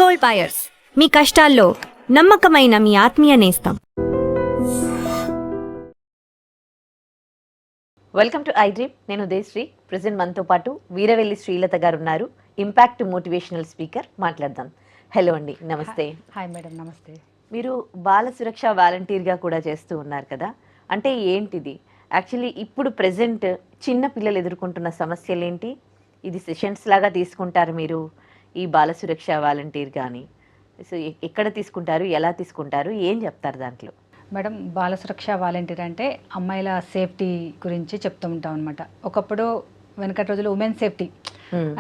Gold buyers, మీ కష్టాల్లో నమ్మకమైన మీ ఆత్మీయ నేస్తం. Welcome to I dream. నేను ఉదయశ్రీ. ప్రెసెంట్ మనతో పాటు వీరవెల్లి శ్రీలత గారు ఉన్నారు, ఇంపాక్ట్ మోటివేషనల్ స్పీకర్. మాట్లాడదాం. హలో అండి, నమస్తే. హాయ్ మేడం, నమస్తే. మీరు బాల సురక్ష వాలంటీర్గా కూడా చేస్తూ ఉన్నారు కదా, అంటే ఏంటిది యాక్చువల్లీ? ఇప్పుడు ప్రెసెంట్ చిన్న పిల్లలు ఎదుర్కొంటున్న సమస్యలు ఏంటి? ఇది సెషన్స్ లాగా తీసుకుంటారు మీరు ఈ బాల సురక్ష వాలంటీర్ కానీ? సో ఎక్కడ తీసుకుంటారు, ఎలా తీసుకుంటారు, ఏం చెప్తారు దాంట్లో? మేడం, బాల సురక్ష వాలంటీర్ అంటే అమ్మాయిల సేఫ్టీ గురించి చెప్తూ ఉంటాం అనమాట. ఒకప్పుడు వెనకటి రోజులు ఉమెన్ సేఫ్టీ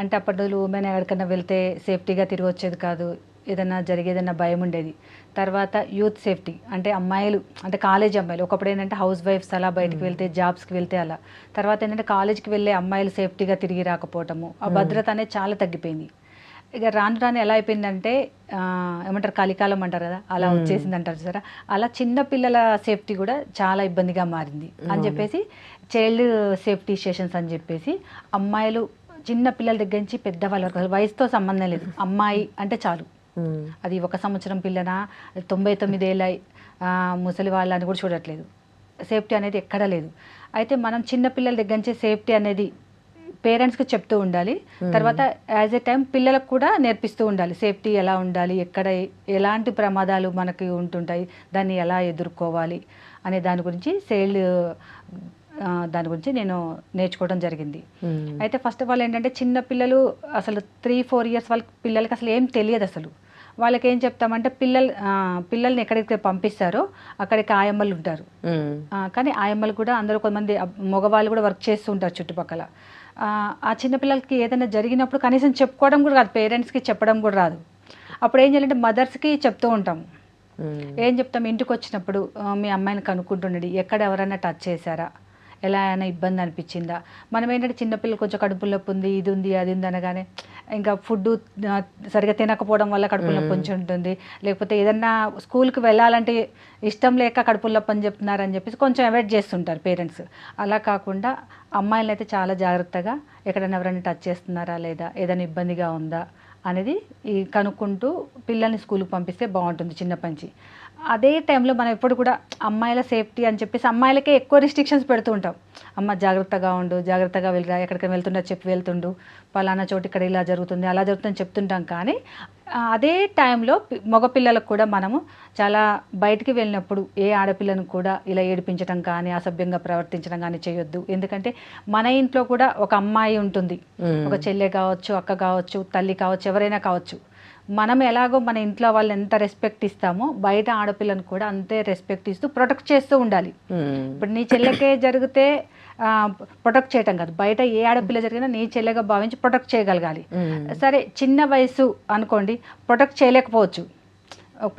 అంటే, అప్పటి రోజులు ఉమెన్ ఎక్కడికన్నా వెళ్తే సేఫ్టీగా తిరిగి వచ్చేది కాదు, ఏదైనా జరిగేదన్నా భయం ఉండేది. తర్వాత యూత్ సేఫ్టీ అంటే అమ్మాయిలు, అంటే కాలేజ్ అమ్మాయిలు. ఒకప్పుడు ఏంటంటే హౌస్ వైఫ్స్ అలా బయటకు వెళ్తే, జాబ్స్కి వెళ్తే అలా. తర్వాత ఏంటంటే కాలేజ్కి వెళ్ళే అమ్మాయిలు సేఫ్టీగా తిరిగి రాకపోవటము, ఆ భద్రత అనేది చాలా తగ్గిపోయింది. ఇక రాను రాను ఎలా అయిపోయిందంటే ఏమంటారు, కలికాలం అంటారు కదా, అలా వచ్చేసింది అంటారు సరే. అలా చిన్న పిల్లల సేఫ్టీ కూడా చాలా ఇబ్బందిగా మారింది అని చెప్పేసి చైల్డ్ సేఫ్టీ స్టేషన్స్ అని చెప్పేసి అమ్మాయిలు చిన్న పిల్లల దగ్గర నుంచి పెద్దవాళ్ళ వరకు, అసలు వయసుతో సంబంధం లేదు, అమ్మాయి అంటే చాలు. అది 1 సంవత్సరం పిల్లనా, 99 ఏళ్ళ ముసలి వాళ్ళని కూడా చూడట్లేదు. సేఫ్టీ అనేది ఎక్కడా లేదు. అయితే మనం చిన్న పిల్లల దగ్గర నుంచి సేఫ్టీ అనేది పేరెంట్స్కి చెప్తూ ఉండాలి. తర్వాత యాజ్ ఎ టైం పిల్లలకు కూడా నేర్పిస్తూ ఉండాలి. సేఫ్టీ ఎలా ఉండాలి, ఎక్కడ ఎలాంటి ప్రమాదాలు మనకి ఉంటుంటాయి, దాన్ని ఎలా ఎదుర్కోవాలి అనే దాని గురించి దాని గురించి నేను నేర్చుకోవడం జరిగింది. అయితే ఫస్ట్ ఆఫ్ ఆల్ ఏంటంటే, చిన్న పిల్లలు అసలు 3-4 ఇయర్స్ వాళ్ళకి పిల్లలకి అసలు ఏం తెలియదు. అసలు వాళ్ళకి ఏం చెప్తామంటే, పిల్లల్ని ఎక్కడికి పంపిస్తారో అక్కడికి ఆయమ్మలు ఉంటారు. కానీ ఆయమ్మలు కూడా అందరూ కొంతమంది మగవాళ్ళు కూడా వర్క్ చేస్తూ ఉంటారు చుట్టుపక్కల. ఆ చిన్నపిల్లలకి ఏదైనా జరిగినప్పుడు కనీసం చెప్పుకోవడం కూడా రాదు, పేరెంట్స్కి చెప్పడం కూడా రాదు. అప్పుడు ఏం చేయాలంటే మదర్స్కి చెప్తూ ఉంటాము. ఏం చెప్తాం, ఇంటికి వచ్చినప్పుడు మీ అమ్మాయిని కనుక్కుంటుండండి, ఎక్కడ ఎవరైనా టచ్ చేశారా, ఎలా అయినా ఇబ్బంది అనిపించిందా. మనం ఏంటంటే చిన్నపిల్లలు కొంచెం కడుపు నొప్పి ఉంది, ఇది ఉంది, అది ఉంది అనగానే ఇంకా ఫుడ్ సరిగా తినకపోవడం వల్ల కడుపు నొప్పి కొంచెం ఉంటుంది, లేకపోతే ఏదన్నా స్కూల్కి వెళ్ళాలంటే ఇష్టం లేక కడుపు నొప్పి అని చెప్తున్నారని చెప్పేసి కొంచెం అవాయిడ్ చేస్తుంటారు పేరెంట్స్. అలా కాకుండా అమ్మాయిలను అయితే చాలా జాగ్రత్తగా ఎక్కడైనా ఎవరైనా టచ్ చేస్తున్నారా లేదా, ఏదైనా ఇబ్బందిగా ఉందా అనేది కనుక్కుంటూ పిల్లల్ని స్కూల్కి పంపిస్తే బాగుంటుంది చిన్నప్పటి నుంచి. అదే టైంలో మనం ఎప్పుడు కూడా అమ్మాయిల సేఫ్టీ అని చెప్పేసి అమ్మాయిలకే ఎక్కువ రిస్ట్రిక్షన్స్ పెడుతూ ఉంటాం. అమ్మ జాగ్రత్తగా ఉండు, జాగ్రత్తగా వెళ్ళరా, ఎక్కడికి వెళ్తుండో చెప్పి వెళ్తుండు, పలానా చోటు ఇక్కడ ఇలా జరుగుతుంది, అలా జరుగుతుందని చెప్తుంటాం. కానీ అదే టైంలో మగపిల్లలకు కూడా మనము చాలా బయటికి వెళ్ళినప్పుడు ఏ ఆడపిల్లను కూడా ఇలా ఏడిపించడం కానీ, అసభ్యంగా ప్రవర్తించడం కానీ చేయొద్దు. ఎందుకంటే మన ఇంట్లో కూడా ఒక అమ్మాయి ఉంటుంది, ఒక చెల్లె కావచ్చు, అక్క కావచ్చు, తల్లి కావచ్చు, ఎవరైనా కావచ్చు. మనం ఎలాగో మన ఇంట్లో వాళ్ళు ఎంత రెస్పెక్ట్ ఇస్తామో బయట ఆడపిల్లను కూడా అంతే రెస్పెక్ట్ ఇస్తూ ప్రొటెక్ట్ చేస్తూ ఉండాలి. ఇప్పుడు నీ చెల్లెకే జరిగితే ప్రొటెక్ట్ చేయటం కాదు, బయట ఏ ఆడపిల్ల జరిగినా నీ చెల్లెగా భావించి ప్రొటెక్ట్ చేయగలగాలి. సరే, చిన్న వయసు అనుకోండి, ప్రొటెక్ట్ చేయలేకపోవచ్చు.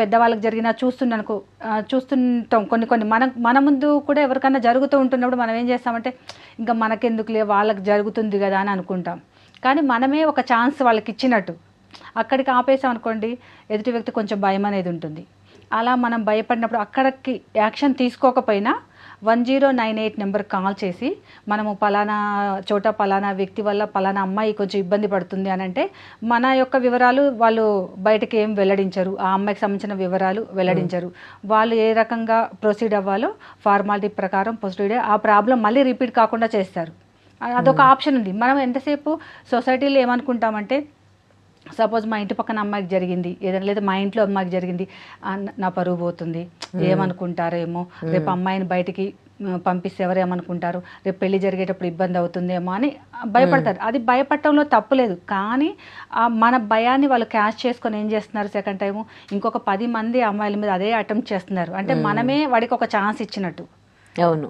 పెద్దవాళ్ళకి జరిగినా చూస్తుంటాం కొన్ని మన ముందు కూడా ఎవరికైనా జరుగుతూ ఉంటున్నప్పుడు మనం ఏం చేస్తామంటే, ఇంకా మనకెందుకులే, వాళ్ళకి జరుగుతుంది కదా అని అనుకుంటాం. కానీ మనమే ఒక ఛాన్స్ వాళ్ళకి ఇచ్చినట్టు అక్కడికి ఆపేసాం అనుకోండి, ఎదుటి వ్యక్తి కొంచెం భయం అనేది ఉంటుంది. అలా మనం భయపడినప్పుడు అక్కడికి యాక్షన్ తీసుకోకపోయినా 1098 నెంబర్ కాల్ చేసి, మనము పలానా చోట పలానా వ్యక్తి వల్ల పలానా అమ్మాయి కొంచెం ఇబ్బంది పడుతుంది అని అంటే, మన యొక్క వివరాలు వాళ్ళు బయటకు ఏం వెల్లడించరు, ఆ అమ్మాయికి సంబంధించిన వివరాలు వెల్లడించరు. వాళ్ళు ఏ రకంగా ప్రొసీడ్ అవ్వాలో ఫార్మాలిటీ ప్రకారం ప్రొసీడ్, ఆ ప్రాబ్లం మళ్ళీ రిపీట్ కాకుండా చేస్తారు. అదొక ఆప్షన్ ఉంది. మనం ఎంతసేపు సొసైటీలో ఏమనుకుంటామంటే, సపోజ్ మా ఇంటి పక్కన అమ్మాయికి జరిగింది ఏదైనా, లేదా మా ఇంట్లో అమ్మాయికి జరిగింది, నా పరువు పోతుంది, ఏమనుకుంటారేమో, రేపు అమ్మాయిని బయటికి పంపిస్తే ఎవరేమనుకుంటారు, రేపు పెళ్లి జరిగేటప్పుడు ఇబ్బంది అవుతుందేమో అని భయపడతారు. అది భయపడటంలో తప్పులేదు. కానీ మన భయాన్ని వాళ్ళు క్యాష్ చేసుకొని ఏం చేస్తున్నారు, సెకండ్ టైము ఇంకొక 10 మంది అమ్మాయిల మీద అదే అటెంప్ట్ చేస్తున్నారు. అంటే మనమే వాడికి ఒక ఛాన్స్ ఇచ్చినట్టు. అవును.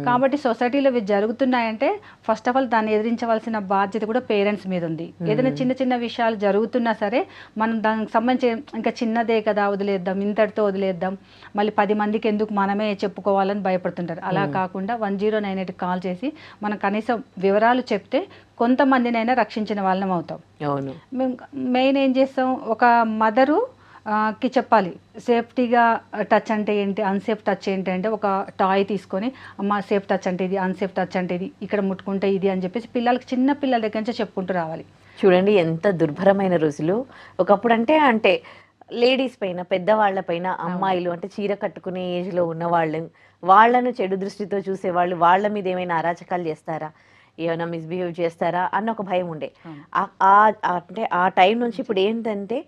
కాబట్టి సొసైటీలో ఇవి జరుగుతున్నాయంటే ఫస్ట్ ఆఫ్ ఆల్ దాన్ని ఎదిరించవలసిన బాధ్యత కూడా పేరెంట్స్ మీద ఉంది. ఏదైనా చిన్న చిన్న విషయాలు జరుగుతున్నా సరే మనం దానికి సంబంధించి ఇంకా చిన్నదే కదా వదిలేద్దాం, ఇంతటితో వదిలేద్దాం, మళ్ళీ 10 మందికి ఎందుకు మనమే చెప్పుకోవాలని భయపడుతుంటారు. అలా కాకుండా 1098 కాల్ చేసి మనం కనీసం వివరాలు చెప్తే కొంతమందినైనా రక్షించిన వాళ్ళం అవుతాం. అవును. మేము మెయిన్ ఏం చేస్తాం, ఒక మదరు కి చెప్పాలి సేఫ్టీగా టచ్ అంటే ఏంటి, అన్సేఫ్ టచ్ ఏంటి అంటే, ఒక టాయ్ తీసుకొని అమ్మ సేఫ్ టచ్ అంటే ఇది, అన్సేఫ్ టచ్ అంటే ఇది, ఇక్కడ ముట్టుకుంటే ఇది అని చెప్పేసి పిల్లలకి చిన్న పిల్లల దగ్గర నుంచి చెప్పుకుంటూ రావాలి. చూడండి ఎంత దుర్భరమైన రోజులు. ఒకప్పుడు అంటే లేడీస్ పైన, పెద్దవాళ్ల పైన, అమ్మాయిలు అంటే చీర కట్టుకునే ఏజ్ లో ఉన్న వాళ్ళను చెడు దృష్టితో చూసేవాళ్ళు, వాళ్ళ మీద ఏమైనా అరాచకాలు చేస్తారా, ఏమైనా మిస్బిహేవ్ చేస్తారా అన్న ఒక భయం ఉండే. అంటే ఆ టైం నుంచి ఇప్పుడు ఏంటంటే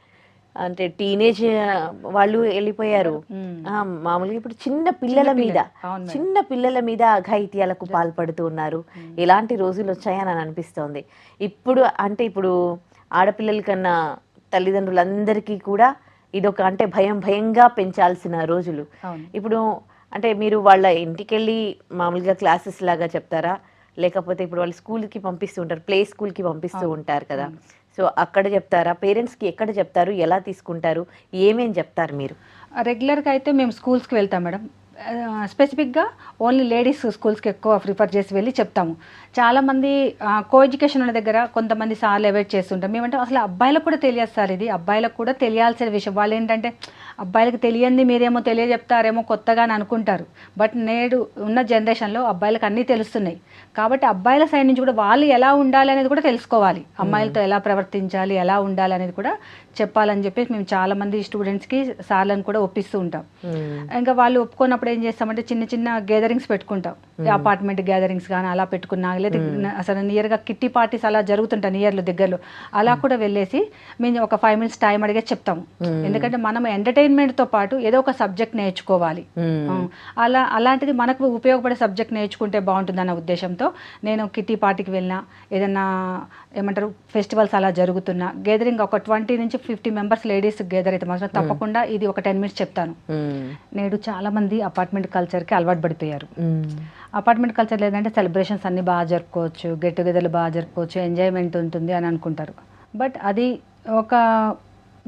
అంటే టీనేజ్ వాళ్ళు వెళ్ళిపోయారు. మామూలుగా ఇప్పుడు చిన్న పిల్లల మీద అఘాయిత్యాలకు పాల్పడుతూ ఉన్నారు. ఇలాంటి రోజులు వచ్చాయని అనిపిస్తోంది. ఇప్పుడు ఆడపిల్లల కన్నా తల్లిదండ్రులందరికీ కూడా ఇదొక అంటే భయంగా పెంచాల్సిన రోజులు. ఇప్పుడు అంటే మీరు వాళ్ళ ఇంటికెళ్ళి మామూలుగా క్లాసెస్ లాగా చెప్తారా, లేకపోతే ఇప్పుడు వాళ్ళు స్కూల్కి పంపిస్తూ ఉంటారు, ప్లే స్కూల్కి పంపిస్తూ ఉంటారు కదా, సో అక్కడ చెప్తారా, పేరెంట్స్కి ఎక్కడ చెప్తారు, ఎలా తీసుకుంటారు, ఏమేం చెప్తారు మీరు? రెగ్యులర్గా అయితే మేము స్కూల్స్కి వెళ్తాం మేడం. స్పెసిఫిక్గా ఓన్లీ లేడీస్ స్కూల్స్కి ఎక్కువ ప్రిఫర్ చేసి వెళ్ళి చెప్తాము. చాలామంది కో ఎడ్యుకేషన్ ఉన్న దగ్గర కొంతమంది సార్లు అవాయిడ్ చేస్తుంటాం. మేమంటే అసలు అబ్బాయిలకు కూడా తెలియదు సార్, ఇది అబ్బాయిలకు కూడా తెలియాల్సిన విషయం. వాళ్ళు ఏంటంటే అబ్బాయిలకు తెలియంది మీరేమో తెలియజెప్తారేమో కొత్తగా అని అనుకుంటారు. బట్ నేడు ఉన్న జనరేషన్లో అబ్బాయిలకు అన్నీ తెలుస్తున్నాయి. కాబట్టి అబ్బాయిల సైడ్ నుంచి కూడా వాళ్ళు ఎలా ఉండాలి అనేది కూడా తెలుసుకోవాలి. అమ్మాయిలతో ఎలా ప్రవర్తించాలి, ఎలా ఉండాలి అనేది కూడా చెప్పాలని చెప్పేసి మేము చాలామంది స్టూడెంట్స్కి సార్లను కూడా ఒప్పిస్తూ ఉంటాం. ఇంకా వాళ్ళు ఒప్పుకున్నప్పుడు ఏం చేస్తామంటే చిన్న చిన్న గ్యాదరింగ్స్ పెట్టుకుంటాం. అపార్ట్మెంట్ గ్యాదరింగ్స్ కానీ అలా పెట్టుకున్నా, లేదా అసలు నియర్గా కిట్టి పార్టీస్ అలా జరుగుతుంటాయి నియర్లో దగ్గరలో, అలా కూడా వెళ్ళేసి మేము ఒక 5 minutes టైం అడిగే చెప్తాము. ఎందుకంటే మనం ఎంటర్టైన్మెంట్తో పాటు ఏదో ఒక సబ్జెక్ట్ నేర్చుకోవాలి. అలాంటిది మనకు ఉపయోగపడే సబ్జెక్ట్ నేర్చుకుంటే బాగుంటుందన్న ఉద్దేశంతో నేను కిట్టి పార్టీకి వెళ్ళినా, ఏదన్నా ఏమంటారు ఫెస్టివల్స్ అలా జరుగుతున్నా, గెదరింగ్ ఒక 20 నుంచి 50 members లేడీస్ గెదర్ అయితే మాత్రం తప్పకుండా ఇది ఒక 10 minutes చెప్తాను. నేడు చాలా మంది అపార్ట్మెంట్ కల్చర్కి అలవాటు పడిపోయారు. అపార్ట్మెంట్ కల్చర్ లేదంటే సెలబ్రేషన్స్ అన్ని బాగా జరుపుకోవచ్చు, గెట్ టుగెదర్లు బాగా జరుపుకోవచ్చు, ఎంజాయ్మెంట్ ఉంటుంది అని అనుకుంటారు. బట్ అది ఒక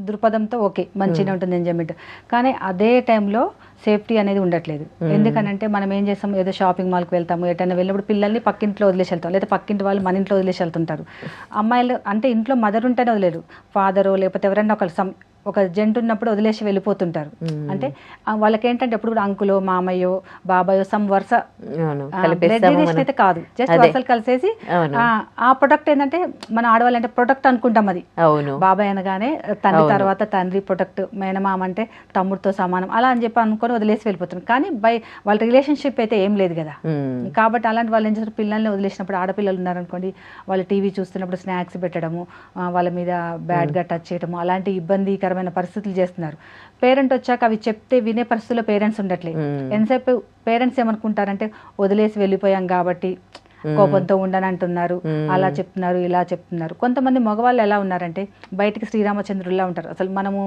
దృక్పథంతో ఓకే మంచిగా ఉంటుంది ఎంజాయ్మెంట్, కానీ అదే టైంలో సేఫ్టీ అనేది ఉండట్లేదు. ఎందుకనంటే మనం ఏం చేస్తాం, ఏదో షాపింగ్ మాల్కి వెళ్తాము, ఎటైనా వెళ్ళినప్పుడు పిల్లల్ని పక్కింట్లో వదిలేసి వెళ్తాం, లేదా పక్కింటి వాళ్ళు మన ఇంట్లో వదిలేసి వెళ్తుంటారు. అమ్మాయిలు అంటే ఇంట్లో మదర్ ఉంటేనే వదిలేరు, ఫాదరో లేకపోతే ఎవరైనా ఒక జెంట్ ఉన్నప్పుడు వదిలేసి వెళ్ళిపోతుంటారు. అంటే వాళ్ళకి ఏంటంటే ఎప్పుడు కూడా అంకులో, మామయ్యో, బాబాయో సమ్ వరుస అయితే కాదు, జస్ట్ వరుసలు కలిసేసి ఆ ప్రొడక్ట్ ఏంటంటే మన ఆడవాళ్ళు అంటే ప్రొడక్ట్ అనుకుంటాం. అది బాబాయ్ అనగానే తండ్రి తర్వాత తండ్రి ప్రొడక్ట్, మేనమామ అంటే తమ్ముడితో సమానం అలా అని చెప్పి అనుకొని వదిలేసి వెళ్ళిపోతున్నారు. కానీ వాళ్ళ రిలేషన్షిప్ అయితే ఏం లేదు కదా. కాబట్టి అలాంటి వాళ్ళు ఏం చేస్తారు, పిల్లల్ని వదిలేసినప్పుడు ఆడపిల్లలు ఉన్నారనుకోండి, వాళ్ళు టీవీ చూస్తున్నప్పుడు స్నాక్స్ పెట్టడము, వాళ్ళ మీద బ్యాడ్గా టచ్ చేయడము, అలాంటి ఇబ్బందికరమైన పరిస్థితులు చేస్తున్నారు. పేరెంట్ వచ్చాక అవి చెప్తే వినే పరిస్థితుల్లో పేరెంట్స్ ఉండట్లేదు. ఎంతసేపు పేరెంట్స్ ఏమనుకుంటారంటే వదిలేసి వెళ్ళిపోయాం కాబట్టి కోపంతో ఉండని అంటున్నారు, అలా చెప్తున్నారు, ఇలా చెప్తున్నారు. కొంతమంది మగవాళ్ళు ఎలా ఉన్నారంటే బయటికి శ్రీరామచంద్రుల్లా ఉంటారు. అసలు మనము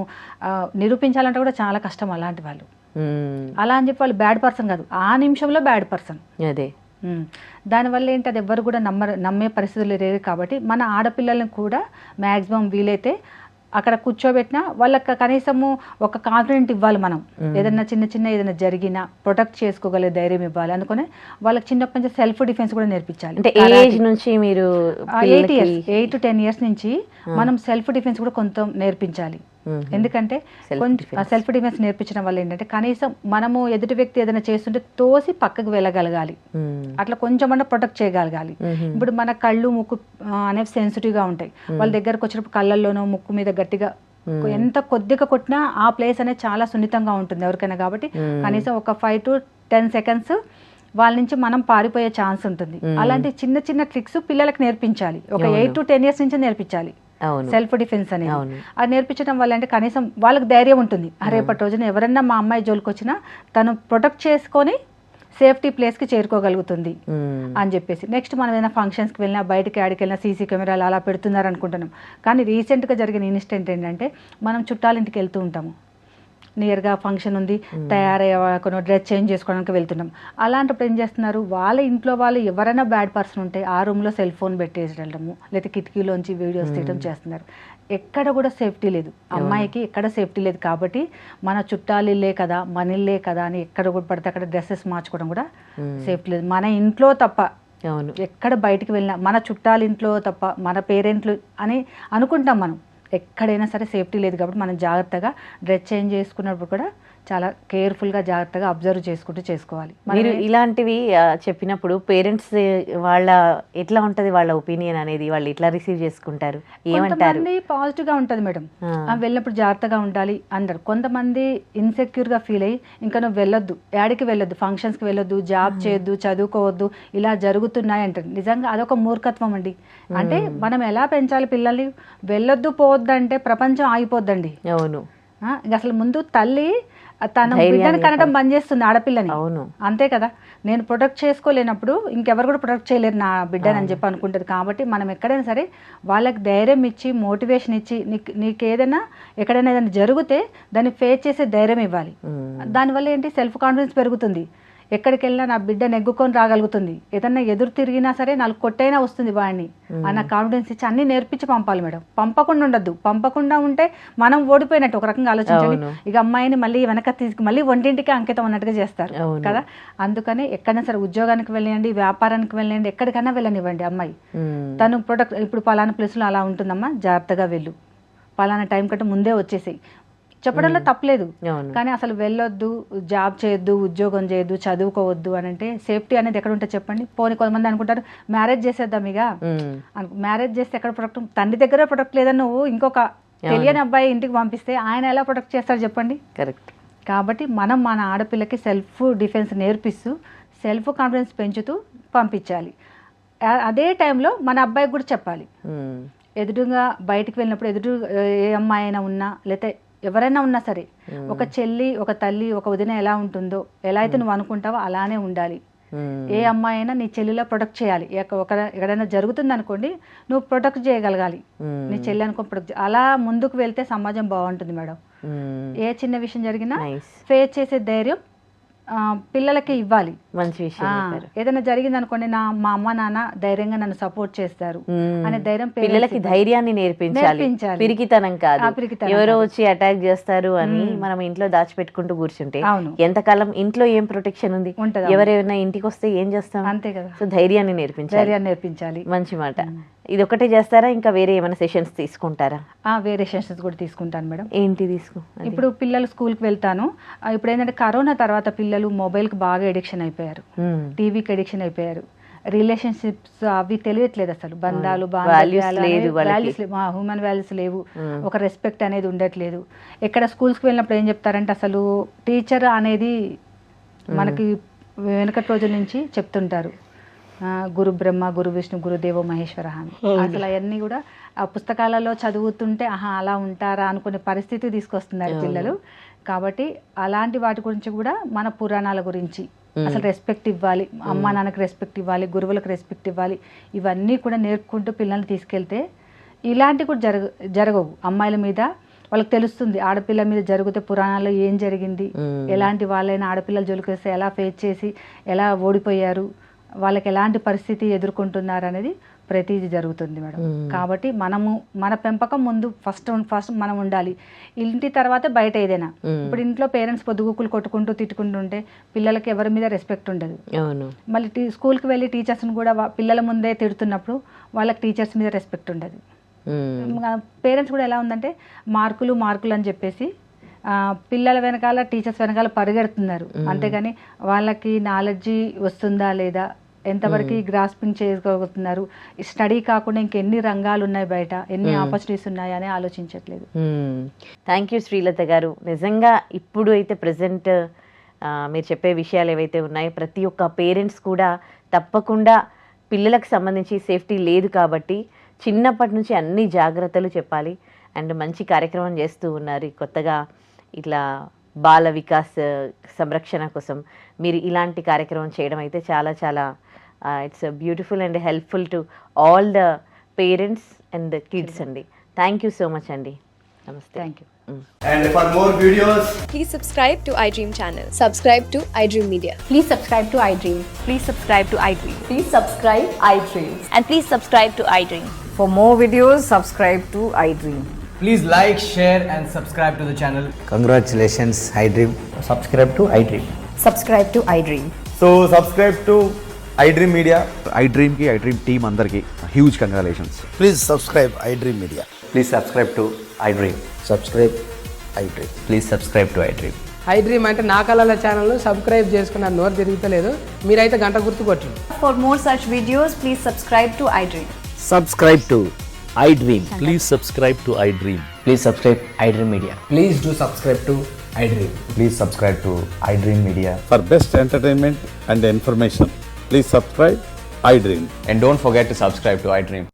నిరూపించాలంటే కూడా చాలా కష్టం అలాంటి వాళ్ళు. అలా అని చెప్పి వాళ్ళు బ్యాడ్ పర్సన్ కాదు, ఆ నిమిషంలో బ్యాడ్ పర్సన్. అదే దానివల్ల ఏంటి, అది ఎవ్వరు కూడా నమ్మే పరిస్థితులు లేదు. కాబట్టి మన ఆడపిల్లలను కూడా మ్యాక్సిమం వీలైతే అక్కడ కూర్చోబెట్టినా వాళ్ళకి కనీసము ఒక కాన్ఫిడెంట్ ఇవ్వాలి. మనం ఏదైనా చిన్న ఏదైనా జరిగినా ప్రొటెక్ట్ చేసుకోగలిగే ధైర్యం ఇవ్వాలి. అందుకనే వాళ్ళకి చిన్నప్పటి నుంచి సెల్ఫ్ డిఫెన్స్ కూడా నేర్పించాలి. 8 to 10 years నుంచి మనం సెల్ఫ్ డిఫెన్స్ కూడా కొంత నేర్పించాలి. ఎందుకంటే కొంచెం సెల్ఫ్ డిఫెన్స్ నేర్పించడం వల్ల ఏంటంటే కనీసం మనము ఎదుటి వ్యక్తి ఏదైనా చేస్తుంటే తోసి పక్కకు వెళ్ళగలగాలి, అట్లా కొంచెం అన్నా ప్రొటెక్ట్ చేయగలగాలి. ఇప్పుడు మన కళ్ళు, ముక్కు అనేవి సెన్సిటివ్గా ఉంటాయి. వాళ్ళ దగ్గరకు వచ్చినప్పుడు కళ్ళల్లోనో ముక్కు మీద గట్టిగా ఎంత కొద్దిగా కొట్టినా ఆ ప్లేస్ అనేది చాలా సున్నితంగా ఉంటుంది ఎవరికైనా. కాబట్టి కనీసం ఒక 5 to 10 seconds వాళ్ళ నుంచి మనం పారిపోయే ఛాన్స్ ఉంటుంది. అలాంటి చిన్న ట్రిక్స్ పిల్లలకు నేర్పించాలి. ఒక 8 to 10 years నుంచి నేర్పించాలి సెల్ఫ్ డిఫెన్స్ అనేది. అది నేర్పించడం వల్ల అంటే కనీసం వాళ్ళకి ధైర్యం ఉంటుంది, రేపటి రోజున ఎవరన్నా మా అమ్మాయి జోలికి వచ్చినా తను ప్రొటెక్ట్ చేసుకొని సేఫ్టీ ప్లేస్కి చేరుకోగలుగుతుంది అని చెప్పేసి. నెక్స్ట్ మనం ఏదైనా ఫంక్షన్స్కి వెళ్ళినా, బయటకి ఆడికి వెళ్ళినా సీసీ కెమెరాలు అలా పెడుతున్నారు అనుకుంటున్నాం. కానీ రీసెంట్గా జరిగిన ఇన్సిడెంట్ ఏంటంటే, మనం చుట్టాలింటికి వెళ్తూ ఉంటాము, నియర్గా ఫంక్షన్ ఉంది, తయారయ్యే డ్రెస్ చేంజ్ చేసుకోవడానికి వెళ్తున్నాం. అలాంటప్పుడు ఏం చేస్తున్నారు, వాళ్ళ ఇంట్లో వాళ్ళు ఎవరైనా బ్యాడ్ పర్సన్ ఉంటే ఆ రూమ్లో సెల్ ఫోన్ పెట్టేసి వెళ్ళడము, లేదా కిటికీలోంచి వీడియోస్ తీయడం చేస్తున్నారు. ఎక్కడ కూడా సేఫ్టీ లేదు, అమ్మాయికి ఎక్కడ సేఫ్టీ లేదు. కాబట్టి మన చుట్టాలు ఇల్లే కదా, మన ఇల్లే కదా అని ఎక్కడ కూడా పడితే అక్కడ డ్రెస్సెస్ మార్చుకోవడం కూడా సేఫ్టీ లేదు. మన ఇంట్లో తప్ప ఎక్కడ బయటికి వెళ్ళినా, మన చుట్టాల ఇంట్లో తప్ప మన పేరెంట్లు అని అనుకుంటాం మనం. ఎక్కడైనా సరే సేఫ్టీ లేదు. కాబట్టి మనం జాగ్రత్తగా డ్రెస్ చేంజ్ చేసుకున్నప్పుడు కూడా చాలా కేర్ఫుల్గా జాగ్రత్తగా అబ్జర్వ్ చేసుకుంటూ చేసుకోవాలి. మీరు ఇలాంటివి చెప్పినప్పుడు పేరెంట్స్ వాళ్ళ ఎట్లా ఉంటది వాళ్ళ ఒపీనియన్ అనేది, వాళ్ళు ఎట్లా రిసీవ్ చేసుకుంటారు, ఏమంటారు? కొంతమంది పాజిటివ్గా ఉంటుంది మేడం, వెళ్ళినప్పుడు జాగ్రత్తగా ఉండాలి అంటారు. కొంతమంది ఇన్సెక్యూర్గా ఫీల్ అయ్యి ఇంకా నువ్వు వెళ్ళొద్దు, యాడికి వెళ్ళొద్దు, ఫంక్షన్స్కి వెళ్ళొద్దు, జాబ్ చేయొద్దు, చదువుకోవద్దు, ఇలా జరుగుతున్నాయి అంటారు. నిజంగా అదొక మూర్ఖత్వం అండి. అంటే మనం ఎలా పెంచాలి పిల్లల్ని? వెళ్ళొద్దు పోవద్దు అంటే ప్రపంచం ఆగిపోద్దండి. అవును. అసలు ముందు తల్లి తన బిడ్డను కనడం బంద్ చేస్తుంది ఆడపిల్లని. అవును, అంతే కదా. నేను ప్రొటెక్ట్ చేసుకోలేనప్పుడు ఇంకెవరు కూడా ప్రొటెక్ట్ చేయలేరు నా బిడ్డని అని చెప్పి అనుకుంటుంది. కాబట్టి మనం ఎక్కడైనా సరే వాళ్ళకి ధైర్యం ఇచ్చి, మోటివేషన్ ఇచ్చి, నీకు ఏదైనా ఎక్కడైనా ఏదైనా జరిగితే దాన్ని ఫేస్ చేసే ధైర్యం ఇవ్వాలి. దానివల్ల ఏంటి, సెల్ఫ్ కాన్ఫిడెన్స్ పెరుగుతుంది. ఎక్కడికి వెళ్ళినా నా బిడ్డ నెగ్గుకొని రాగలుగుతుంది. ఏదన్నా ఎదురు తిరిగినా సరే 4 కొట్టైనా వస్తుంది వాడిని అన్న కాన్ఫిడెన్స్ ఇచ్చి అన్ని నేర్పించి పంపాలి మేడం. పంపకుండా ఉండద్దు. పంపకుండా ఉంటే మనం ఓడిపోయినట్టు ఒక రకంగా ఆలోచించండి. ఇక అమ్మాయిని మళ్ళీ వెనక మళ్ళీ వంటింటికి అంకితం అన్నట్టుగా చేస్తారు కదా. అందుకని ఎక్కడైనా సరే ఉద్యోగానికి వెళ్ళండి, వ్యాపారానికి వెళ్ళండి, ఎక్కడికైనా వెళ్ళనివ్వండి అమ్మాయి. తను ప్రొడక్ట్ ఇప్పుడు పలానా ప్లేస్లో అలా ఉంటుందమ్మా, జాగ్రత్తగా వెళ్ళు, పలానా టైం కంటే ముందే వచ్చేసేయి చెప్పడంలో తప్పలేదు. కానీ అసలు వెళ్ళొద్దు, జాబ్ చేయొద్దు, ఉద్యోగం చేయొద్దు, చదువుకోవద్దు అని అంటే సేఫ్టీ అనేది ఎక్కడ ఉంటుంది చెప్పండి? పోనీ కొంతమంది అనుకుంటారు మ్యారేజ్ చేసేద్దాం ఇక, మ్యారేజ్ చేస్తే ఎక్కడ ప్రొడక్ట్, తండ్రి దగ్గర ప్రొడక్ట్ లేదని నువ్వు ఇంకొక తెలియని అబ్బాయి ఇంటికి పంపిస్తే ఆయన ఎలా ప్రొటెక్ట్ చేస్తారు చెప్పండి? కరెక్ట్. కాబట్టి మనం మన ఆడపిల్లకి సెల్ఫ్ డిఫెన్స్ నేర్పిస్తూ, సెల్ఫ్ కాన్ఫిడెన్స్ పెంచుతూ పంపించాలి. అదే టైంలో మన అబ్బాయికి కూడా చెప్పాలి. ఎదురుగా బయటికి వెళ్ళినప్పుడు ఎదురు ఏ అమ్మాయి అయినా ఉన్నా, లేకపోతే ఎవరైనా ఉన్నా సరే, ఒక చెల్లి, ఒక తల్లి, ఒక వదిన ఎలా ఉంటుందో, ఎలా అయితే నువ్వు అనుకుంటావో అలానే ఉండాలి. ఏ అమ్మాయి అయినా నీ చెల్లిలో ప్రొటెక్ట్ చేయాలి. ఎక్కడైనా జరుగుతుంది అనుకోండి, నువ్వు ప్రొటెక్ట్ చేయగలగాలి నీ చెల్లి అనుకో ప్రొటెక్ట్. అలా ముందుకు వెళ్తే సమాజం బాగుంటుంది మేడం. ఏ చిన్న విషయం జరిగినా ఫేస్ చేసే ధైర్యం పిల్లలకి ఇవ్వాలి. మంచి విషయం. ఏదైనా జరిగింది అనుకోండి, మా అమ్మ నాన్న ధైర్యంగా నన్ను సపోర్ట్ చేస్తారు అనే ధైర్యం పిల్లలకి ధైర్యాన్ని నేర్పించాలి. పిరికితనం కాదు, ఎవరో వచ్చి అటాక్ చేస్తారు అని మనం ఇంట్లో దాచిపెట్టుకుంటూ కూర్చుంటే ఎంతకాలం ఇంట్లో ఏం ప్రొటెక్షన్ ఉంది? ఎవరైనా ఇంటికి వస్తే ఏం చేస్తాం? అంతే కదా. సో ధైర్యాన్ని నేర్పించాలి. మంచి మాట. ఇది ఒకటే చేస్తారా, ఇంకా వేరే ఏమైనా సెషన్స్ తీసుకుంటారా? వేరే సెషన్స్ కూడా తీసుకుంటాను మేడం. ఏంటి ఇప్పుడు పిల్లలు స్కూల్కి వెళ్తాను. ఇప్పుడు ఏంటంటే కరోనా తర్వాత పిల్లలు మొబైల్కి బాగా ఎడిక్షన్ అయిపోయారు, టీవీకి ఎడిక్షన్ అయిపోయారు. రిలేషన్షిప్స్ అవి తెలియట్లేదు అసలు. బంధాలు, హ్యూమన్ వాల్యూస్ లేవు, ఒక రెస్పెక్ట్ అనేది ఉండట్లేదు. ఎక్కడ స్కూల్స్కి వెళ్ళినప్పుడు ఏం చెప్తారంటే అసలు టీచర్ అనేది మనకి వెనకటి రోజుల నుంచి చెప్తుంటారు, గురు బ్రహ్మ, గురు విష్ణు, గురుదేవో మహేశ్వర అని. అసలు అవన్నీ కూడా ఆ పుస్తకాలలో చదువుతుంటే అలా ఉంటారా అనుకునే పరిస్థితి తీసుకొస్తున్నారు పిల్లలు. కాబట్టి అలాంటి వాటి గురించి కూడా మన పురాణాల గురించి అసలు రెస్పెక్ట్ ఇవ్వాలి, అమ్మా నాన్నకి రెస్పెక్ట్ ఇవ్వాలి, గురువులకు రెస్పెక్ట్ ఇవ్వాలి. ఇవన్నీ కూడా నేర్పుకుంటూ పిల్లల్ని తీసుకెళ్తే ఇలాంటివి కూడా జరగవు. అమ్మాయిల మీద వాళ్ళకి తెలుస్తుంది, ఆడపిల్ల మీద జరిగితే పురాణాల్లో ఏం జరిగింది, ఎలాంటి వాళ్ళైనా ఆడపిల్లలు జోలికేస్తే ఎలా ఫేస్ చేసి ఎలా ఓడిపోయారు, వాళ్ళకి ఎలాంటి పరిస్థితి ఎదుర్కొంటున్నారు అనేది ప్రతిదీ జరుగుతుంది మేడం. కాబట్టి మనము మన పెంపకం ముందు ఫస్ట్ మనం ఉండాలి. ఇంటి తర్వాత బయట ఏదైనా. ఇప్పుడు ఇంట్లో పేరెంట్స్ పొద్దుగుకులు కొట్టుకుంటూ తిట్టుకుంటుంటే పిల్లలకి ఎవరి మీద రెస్పెక్ట్ ఉండదు. మళ్ళీ స్కూల్కి వెళ్ళి టీచర్స్ని కూడా పిల్లల ముందే తిడుతున్నప్పుడు వాళ్ళకి టీచర్స్ మీద రెస్పెక్ట్ ఉండదు. పేరెంట్స్ కూడా ఎలా ఉందంటే మార్కులు అని చెప్పేసి పిల్లల వెనకాల, టీచర్స్ వెనకాల పరిగెడుతున్నారు. అంతేగాని వాళ్ళకి నాలెడ్జి వస్తుందా లేదా, ఎంతవరకు గ్రాస్పింగ్ చేయగలుగుతున్నారు, స్టడీ కాకుండా ఇంకెన్ని రంగాలు ఉన్నాయి బయట, ఎన్ని ఆపర్చునిటీస్ ఉన్నాయి అని ఆలోచించట్లేదు. థ్యాంక్ యూ శ్రీలత గారు. నిజంగా ఇప్పుడు అయితే ప్రజెంట్ మీరు చెప్పే విషయాలు ఏవైతే ఉన్నాయో ప్రతి ఒక్క పేరెంట్స్ కూడా తప్పకుండా పిల్లలకు సంబంధించి సేఫ్టీ లేదు కాబట్టి చిన్నప్పటి నుంచి అన్ని జాగ్రత్తలు చెప్పాలి. అండ్ మంచి కార్యక్రమం చేస్తూ ఉన్నారు. కొత్తగా ఇట్లా బాల వికాస్ సంరక్షణ కోసం మీరు ఇలాంటి కార్యక్రమం చేయడం అయితే చాలా చాలా it's beautiful and helpful to all the parents and kids అండి. థ్యాంక్ యూ సో మచ్ అండి. నమస్తే. Thank you. And for more videos, please subscribe to iDream channel. Subscribe to iDream Media. Please subscribe to iDream. Please subscribe to iDream. Please subscribe iDream. And please subscribe to iDream. For more videos, subscribe to iDream. please like, share and subscribe to the channel. Congratulations, iDream. Subscribe to iDream. Subscribe to iDream. So subscribe to iDream Media. iDream ki iDream team andarki huge congratulations. Please subscribe iDream Media. Please subscribe to iDream. Subscribe iDream. Please subscribe to iDream. I dream అంటే నా కళల ఛానల్ను subscribe చేసుకున్న నోరు తిరుగుతలేదు, మీరైతే గంట గుర్తు కొట్టండి. For more such videos, please subscribe to iDream. Subscribe to iDream. Please subscribe to iDream. Please subscribe iDream Media. Please do subscribe to iDream. Please subscribe to iDream Media. For best entertainment and information, please subscribe iDream. And don't forget to subscribe to iDream.